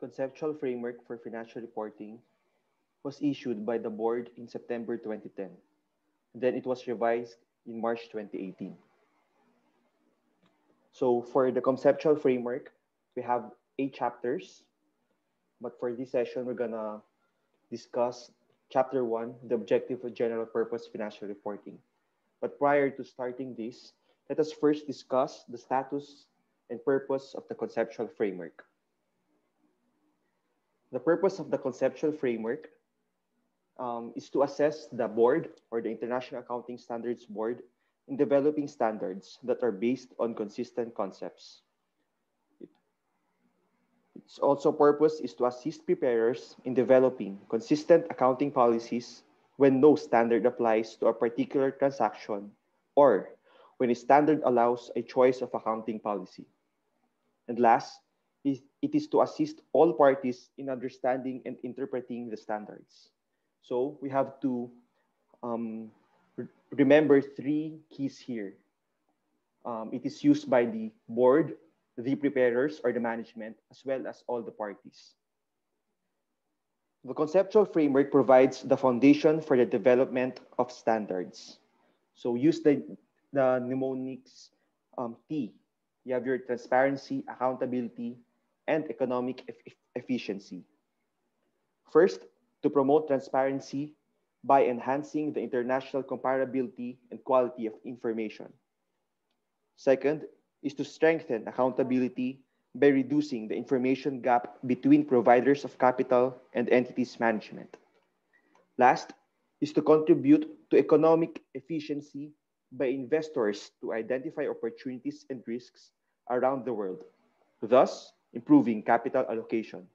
Conceptual Framework for Financial Reporting was issued by the board in September 2010. Then it was revised in March 2018. So for the conceptual framework, we have 8 chapters. But for this session, we're gonna discuss chapter 1, the objective of general purpose financial reporting. But prior to starting this, let us first discuss the status and purpose of the conceptual framework. The purpose of the conceptual framework is to assess the board or the International Accounting Standards Board in developing standards that are based on consistent concepts. Its also purpose is to assist preparers in developing consistent accounting policies when no standard applies to a particular transaction or when a standard allows a choice of accounting policy. And last, it is to assist all parties in understanding and interpreting the standards. So we have to remember 3 keys here. It is used by the board, the preparers or the management, as well as all the parties. The conceptual framework provides the foundation for the development of standards. So use the mnemonics T. You have your transparency, accountability, and economic efficiency. First, to promote transparency by enhancing the international comparability and quality of information. Second is to strengthen accountability by reducing the information gap between providers of capital and entities management. Last is to contribute to economic efficiency by investors to identify opportunities and risks around the world, thus improving capital allocation.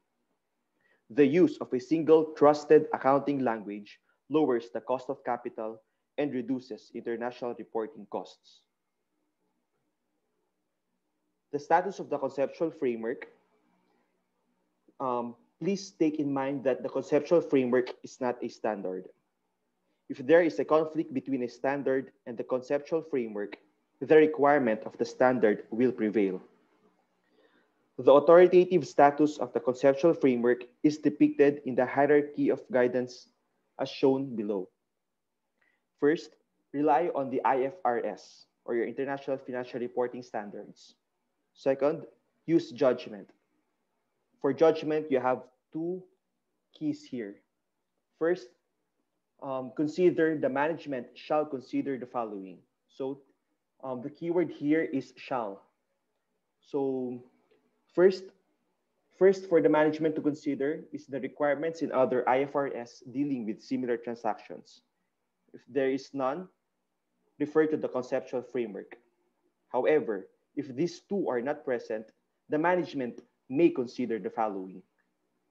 The use of a single trusted accounting language lowers the cost of capital and reduces international reporting costs. The status of the conceptual framework. Please take in mind that the conceptual framework is not a standard. If there is a conflict between a standard and the conceptual framework, the requirement of the standard will prevail. The authoritative status of the conceptual framework is depicted in the hierarchy of guidance as shown below. First, rely on the IFRS or your International Financial Reporting Standards. Second, use judgment. For judgment, you have 2 keys here. First, consider the management shall consider the following. So the keyword here is shall. So first for the management to consider is the requirements in other IFRS dealing with similar transactions. If there is none, refer to the conceptual framework. However, if these 2 are not present, the management may consider the following.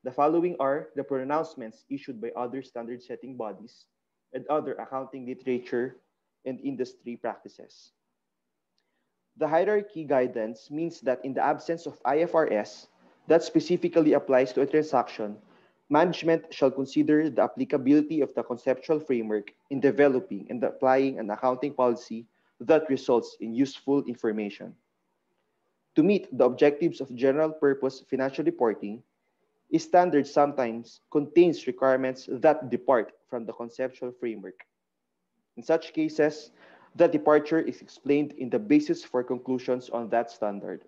The following are the pronouncements issued by other standard-setting bodies and other accounting literature and industry practices. The hierarchy guidance means that in the absence of IFRS that specifically applies to a transaction, management shall consider the applicability of the conceptual framework in developing and applying an accounting policy that results in useful information. To meet the objectives of general purpose financial reporting, a standard sometimes contains requirements that depart from the conceptual framework. In such cases, the departure is explained in the basis for conclusions on that standard.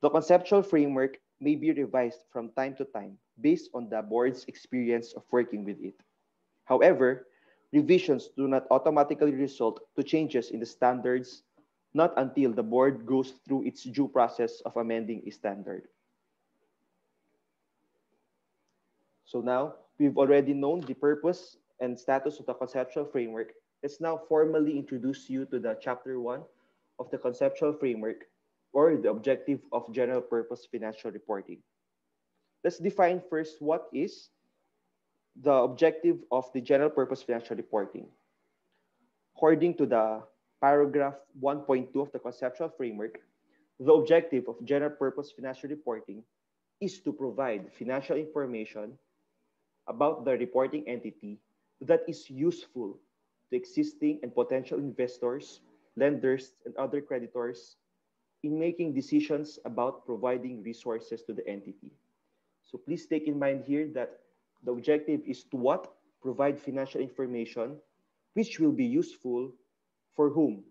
The conceptual framework may be revised from time to time based on the board's experience of working with it. However, revisions do not automatically result to changes in the standards, not until the board goes through its due process of amending a standard. So now, we've already known the purpose and status of the conceptual framework. Let's now formally introduce you to the chapter 1 of the conceptual framework, or the objective of general purpose financial reporting. Let's define first what is the objective of the general purpose financial reporting. According to the paragraph 1.2 of the conceptual framework, the objective of general purpose financial reporting is to provide financial information about the reporting entity that is useful to existing and potential investors, lenders, and other creditors in making decisions about providing resources to the entity. So please take in mind here that the objective is to what? Provide financial information which will be useful for whom?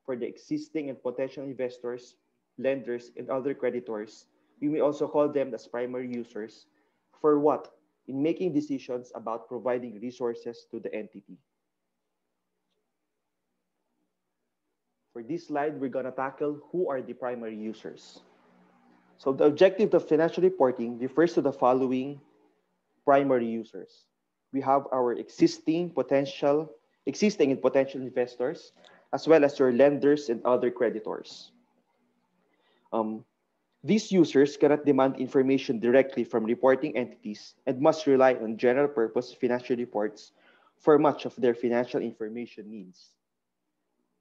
For the existing and potential investors, lenders, and other creditors. We may also call them as primary users. For what? In making decisions about providing resources to the entity. For this slide, we're going to tackle who are the primary users. So the objective of financial reporting refers to the following primary users. We have our existing and potential investors, as well as your lenders and other creditors. These users cannot demand information directly from reporting entities and must rely on general purpose financial reports for much of their financial information needs.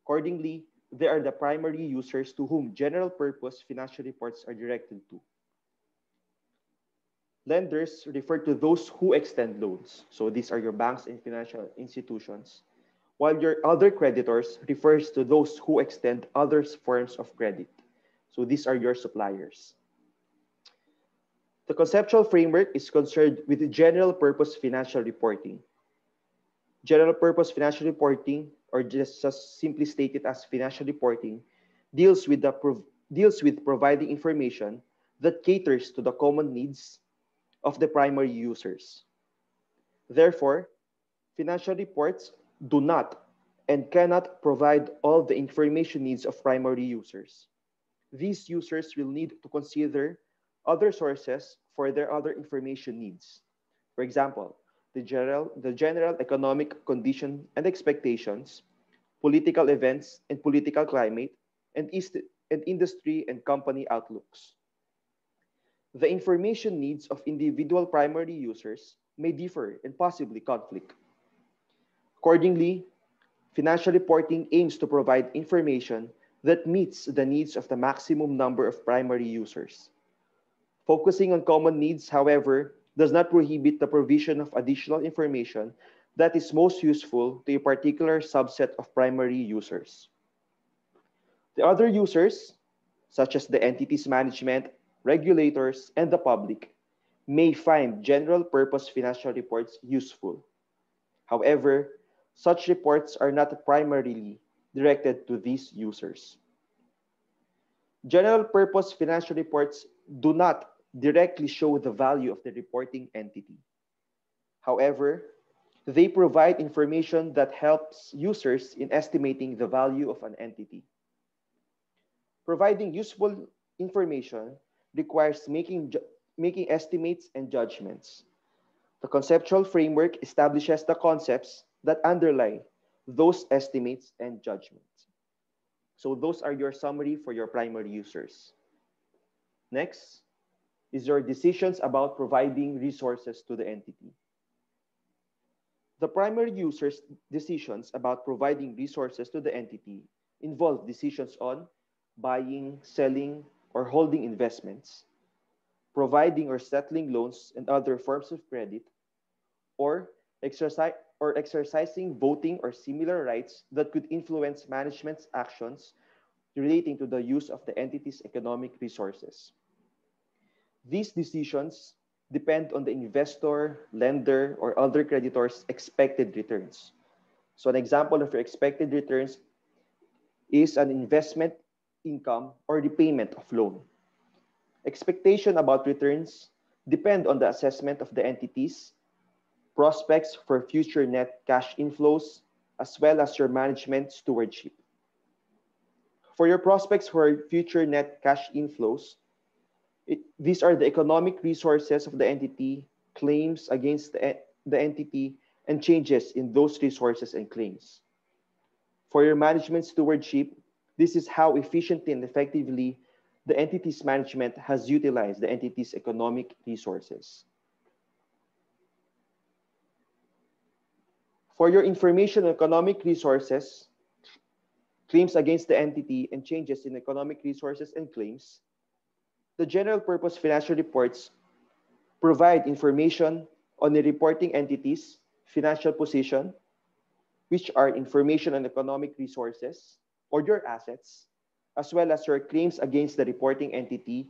Accordingly, they are the primary users to whom general purpose financial reports are directed to. Lenders refer to those who extend loans. So these are your banks and financial institutions. While your other creditors refers to those who extend other forms of credit. So these are your suppliers. The conceptual framework is concerned with general purpose financial reporting. General purpose financial reporting, or just simply stated as financial reporting, deals with providing information that caters to the common needs of the primary users. Therefore, financial reports do not and cannot provide all the information needs of primary users. These users will need to consider other sources for their other information needs. For example, the general economic condition and expectations, political events and political climate, and industry and company outlooks. The information needs of individual primary users may differ and possibly conflict. Accordingly, financial reporting aims to provide information that meets the needs of the maximum number of primary users. Focusing on common needs, however, does not prohibit the provision of additional information that is most useful to a particular subset of primary users. The other users, such as the entity's management, regulators, and the public, may find general purpose financial reports useful. However, such reports are not primarily directed to these users. General purpose financial reports do not directly show the value of the reporting entity. However, they provide information that helps users in estimating the value of an entity. Providing useful information requires making estimates and judgments. The conceptual framework establishes the concepts that underlie those estimates and judgments. So those are your summary for your primary users. Next is your decisions about providing resources to the entity. The primary users' decisions about providing resources to the entity involve decisions on buying, selling, or holding investments, providing or settling loans and other forms of credit, or exercising voting or similar rights that could influence management's actions relating to the use of the entity's economic resources. These decisions depend on the investor, lender, or other creditor's expected returns. So an example of your expected returns is an investment income or repayment of loan. Expectation about returns depend on the assessment of the entity's prospects for future net cash inflows, as well as your management stewardship. For your prospects for future net cash inflows, these are the economic resources of the entity, claims against the entity, and changes in those resources and claims. For your management stewardship, this is how efficiently and effectively the entity's management has utilized the entity's economic resources. For your information on economic resources, claims against the entity, and changes in economic resources and claims, the general purpose financial reports provide information on the reporting entity's financial position, which are information on economic resources or your assets, as well as your claims against the reporting entity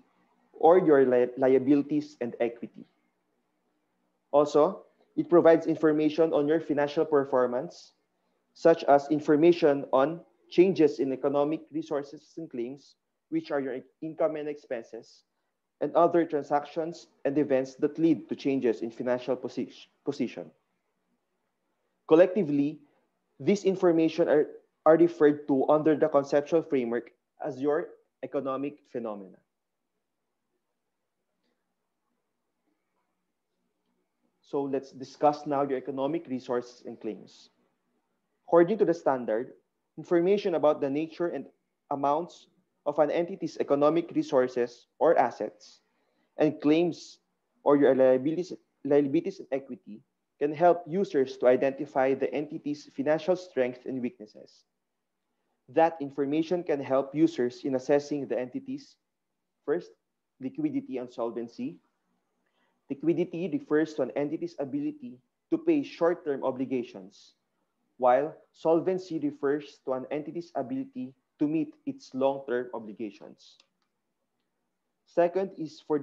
or your liabilities and equity. Also, it provides information on your financial performance, such as information on changes in economic resources and claims, which are your income and expenses, and other transactions and events that lead to changes in financial position. Collectively, these information are referred to under the conceptual framework as your economic phenomena. So let's discuss now your economic resources and claims. According to the standard, information about the nature and amounts of an entity's economic resources or assets and claims or your liabilities and equity can help users to identify the entity's financial strength and weaknesses. That information can help users in assessing the entity's first, liquidity and solvency. Liquidity refers to an entity's ability to pay short-term obligations, while solvency refers to an entity's ability to meet its long-term obligations. Second is for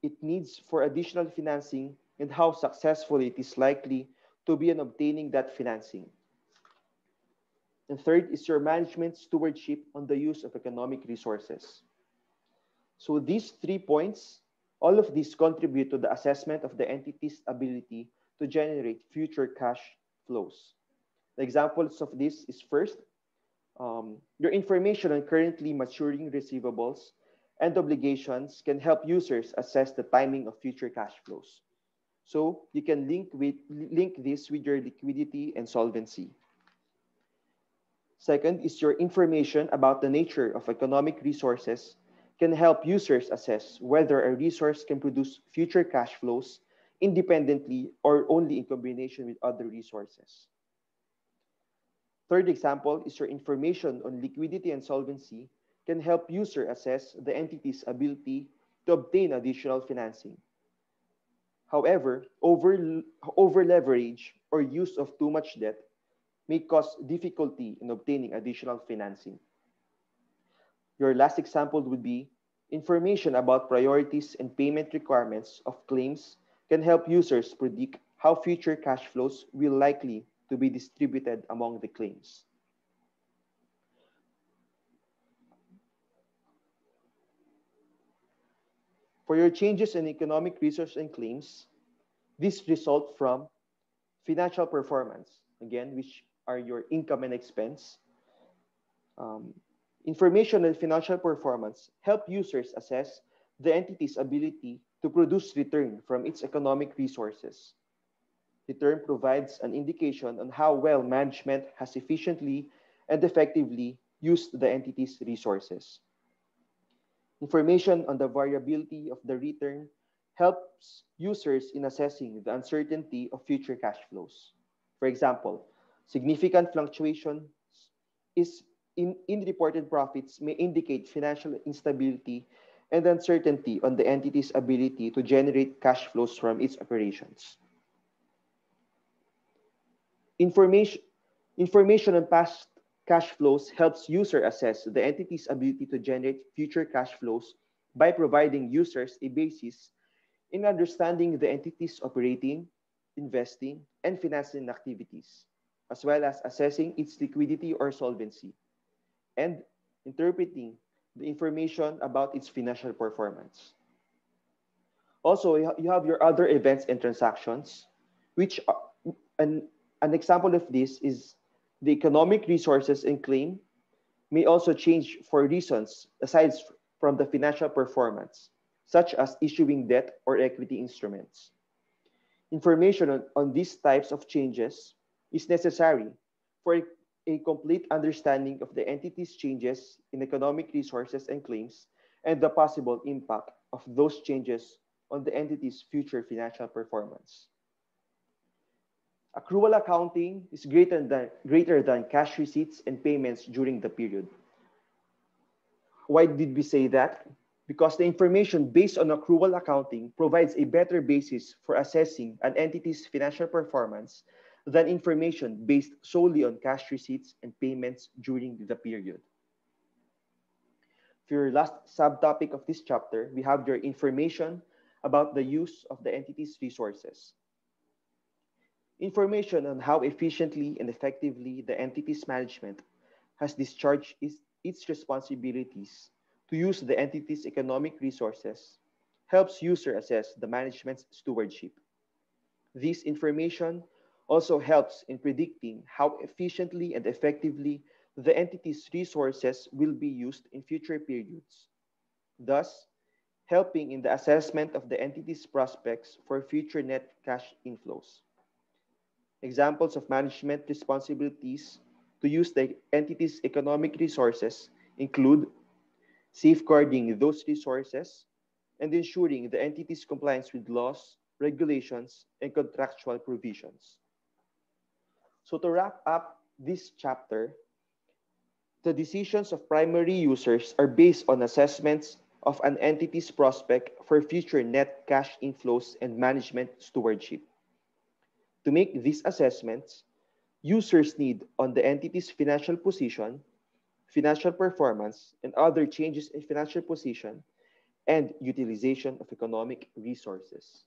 it needs for additional financing and how successful it is likely to be in obtaining that financing. And third is your management stewardship on the use of economic resources. So these 3 points, all of these contribute to the assessment of the entity's ability to generate future cash flows. The examples of this is first, your information on currently maturing receivables and obligations can help users assess the timing of future cash flows. So you can link this with your liquidity and solvency. Second is your information about the nature of economic resources can help users assess whether a resource can produce future cash flows independently or only in combination with other resources. Third example is your information on liquidity and solvency can help user assess the entity's ability to obtain additional financing. However, over leverage or use of too much debt may cause difficulty in obtaining additional financing. Your last example would be information about priorities and payment requirements of claims can help users predict how future cash flows will likely to be distributed among the claims. For your changes in economic resource and claims, these result from financial performance, again, which are your income and expense. Information on financial performance help users assess the entity's ability to produce return from its economic resources. Return provides an indication on how well management has efficiently and effectively used the entity's resources. Information on the variability of the return helps users in assessing the uncertainty of future cash flows. For example, significant fluctuations in reported profits may indicate financial instability and uncertainty on the entity's ability to generate cash flows from its operations. Information on past cash flows helps user assess the entity's ability to generate future cash flows by providing users a basis in understanding the entity's operating, investing, and financing activities, as well as assessing its liquidity or solvency, and interpreting the information about its financial performance. Also, you have your other events and transactions, which are, an example of this is the economic resources and claim may also change for reasons aside from the financial performance, such as issuing debt or equity instruments. Information on these types of changes is necessary for a complete understanding of the entity's changes in economic resources and claims and the possible impact of those changes on the entity's future financial performance. Accrual accounting is greater than cash receipts and payments during the period. Why did we say that? Because the information based on accrual accounting provides a better basis for assessing an entity's financial performance than information based solely on cash receipts and payments during the period. For your last subtopic of this chapter, we have your information about the use of the entity's resources. Information on how efficiently and effectively the entity's management has discharged its responsibilities to use the entity's economic resources helps user assess the management's stewardship. This information also helps in predicting how efficiently and effectively the entity's resources will be used in future periods, thus helping in the assessment of the entity's prospects for future net cash inflows. Examples of management responsibilities to use the entity's economic resources include safeguarding those resources and ensuring the entity's compliance with laws, regulations, and contractual provisions. So to wrap up this chapter, the decisions of primary users are based on assessments of an entity's prospect for future net cash inflows and management stewardship. To make these assessments, users need on the entity's financial position, financial performance, and other changes in financial position and utilization of economic resources.